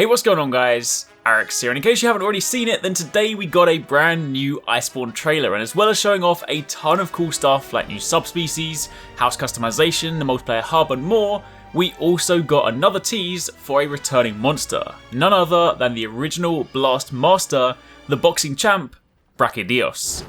Hey, what's going on guys? Arekkz here, and in case you haven't already seen it, then today we got a brand new Iceborne trailer, and as well as showing off a ton of cool stuff like new subspecies, house customization, the multiplayer hub and more, we also got another tease for a returning monster, none other than the original Blast Master, the boxing champ, Brachydios.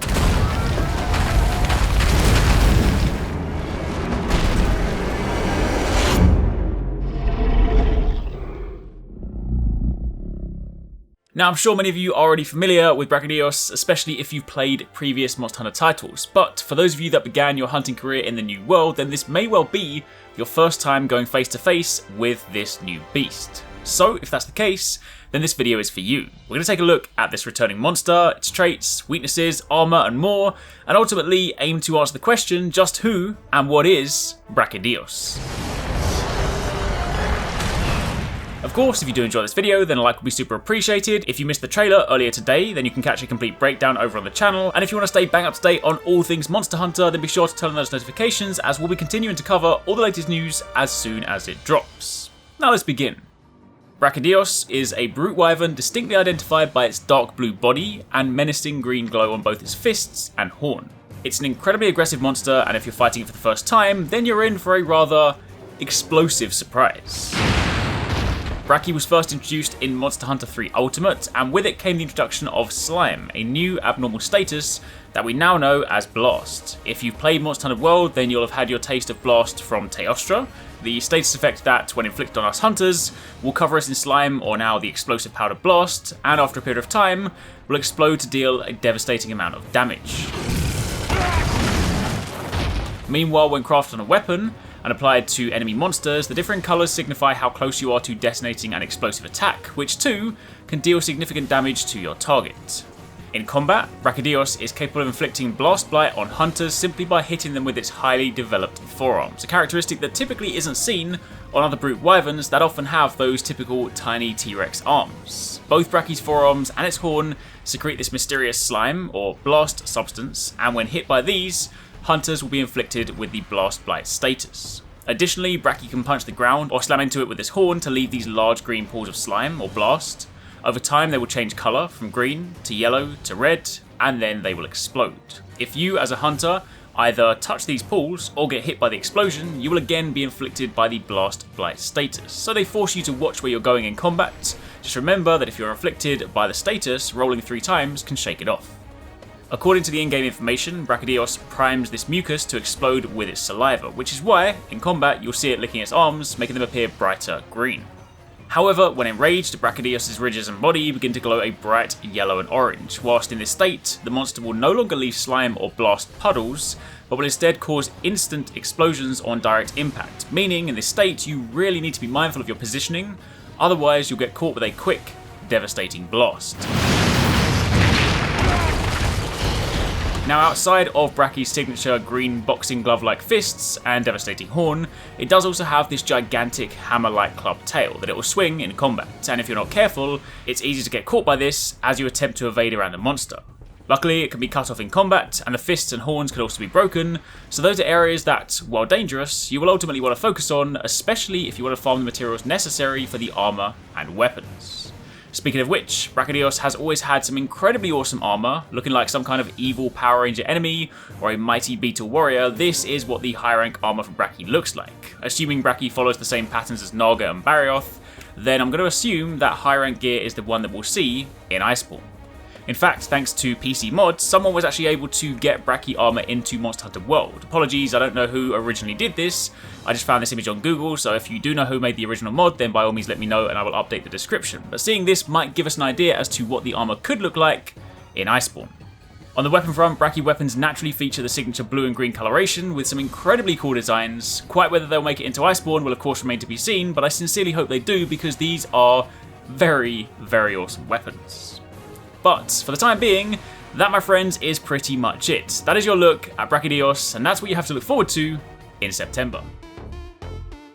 Now, I'm sure many of you are already familiar with Brachydios, especially if you've played previous Monster Hunter titles, but for those of you that began your hunting career in the new world, then this may well be your first time going face to face with this new beast. So, if that's the case, then this video is for you. We're going to take a look at this returning monster, its traits, weaknesses, armor and more, and ultimately aim to answer the question, just who and what is Brachydios? Of course, if you do enjoy this video, then a like would be super appreciated. If you missed the trailer earlier today, then you can catch a complete breakdown over on the channel. And if you want to stay bang up to date on all things Monster Hunter, then be sure to turn on those notifications, as we'll be continuing to cover all the latest news as soon as it drops. Now let's begin. Brachydios is a brute wyvern distinctly identified by its dark blue body and menacing green glow on both its fists and horn. It's an incredibly aggressive monster, and if you're fighting it for the first time, then you're in for a rather explosive surprise. Brachy was first introduced in Monster Hunter 3 Ultimate, and with it came the introduction of Slime, a new abnormal status that we now know as Blast. If you've played Monster Hunter World, then you'll have had your taste of Blast from Teostra, the status effect that, when inflicted on us hunters, will cover us in slime, or now the explosive powder Blast, and after a period of time, will explode to deal a devastating amount of damage. Meanwhile, when crafted on a weapon, and applied to enemy monsters, the different colours signify how close you are to detonating an explosive attack, which too can deal significant damage to your target. In combat, Brachydios is capable of inflicting blast blight on hunters simply by hitting them with its highly developed forearms, a characteristic that typically isn't seen on other brute wyverns that often have those typical tiny T-Rex arms. Both Brachy's forearms and its horn secrete this mysterious slime, or blast substance, and when hit by these, hunters will be inflicted with the Blast Blight status. Additionally, Brachy can punch the ground or slam into it with his horn to leave these large green pools of slime or blast. Over time they will change colour from green to yellow to red, and then they will explode. If you as a hunter either touch these pools or get hit by the explosion, you will again be inflicted by the Blast Blight status. So they force you to watch where you're going in combat. Just remember that if you're inflicted by the status, rolling 3 times can shake it off. According to the in-game information, Brachydios primes this mucus to explode with its saliva, which is why, in combat, you'll see it licking its arms, making them appear brighter green. However, when enraged, Brachydios' ridges and body begin to glow a bright yellow and orange. Whilst in this state, the monster will no longer leave slime or blast puddles, but will instead cause instant explosions on direct impact, meaning in this state you really need to be mindful of your positioning, otherwise you'll get caught with a quick, devastating blast. Now, outside of Brachy's signature green boxing glove-like fists and devastating horn, it does also have this gigantic hammer-like club tail that it will swing in combat, and if you're not careful, it's easy to get caught by this as you attempt to evade around the monster. Luckily, it can be cut off in combat, and the fists and horns can also be broken, so those are areas that, while dangerous, you will ultimately want to focus on, especially if you want to farm the materials necessary for the armour and weapons. Speaking of which, Brachydios has always had some incredibly awesome armor, looking like some kind of evil Power Ranger enemy or a mighty beetle warrior. This is what the high rank armor for Brachy looks like. Assuming Brachy follows the same patterns as Naga and Barioth, then I'm going to assume that high rank gear is the one that we'll see in Iceborne. In fact, thanks to PC mods, someone was actually able to get Brachy armor into Monster Hunter World. Apologies, I don't know who originally did this. I just found this image on Google, so if you do know who made the original mod, then by all means let me know and I will update the description. But seeing this might give us an idea as to what the armor could look like in Iceborne. On the weapon front, Brachy weapons naturally feature the signature blue and green coloration with some incredibly cool designs. Quite whether they'll make it into Iceborne will of course remain to be seen, but I sincerely hope they do because these are very, very awesome weapons. But for the time being, that, my friends, is pretty much it. That is your look at Brachydios, and that's what you have to look forward to in September.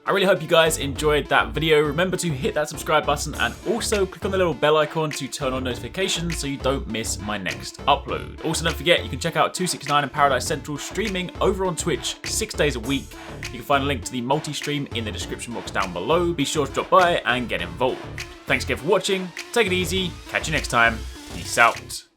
I really hope you guys enjoyed that video. Remember to hit that subscribe button and also click on the little bell icon to turn on notifications so you don't miss my next upload. Also, don't forget, you can check out 269 and Paradise Central streaming over on Twitch 6 days a week. You can find a link to the multi-stream in the description box down below. Be sure to drop by and get involved. Thanks again for watching. Take it easy. Catch you next time. Peace out.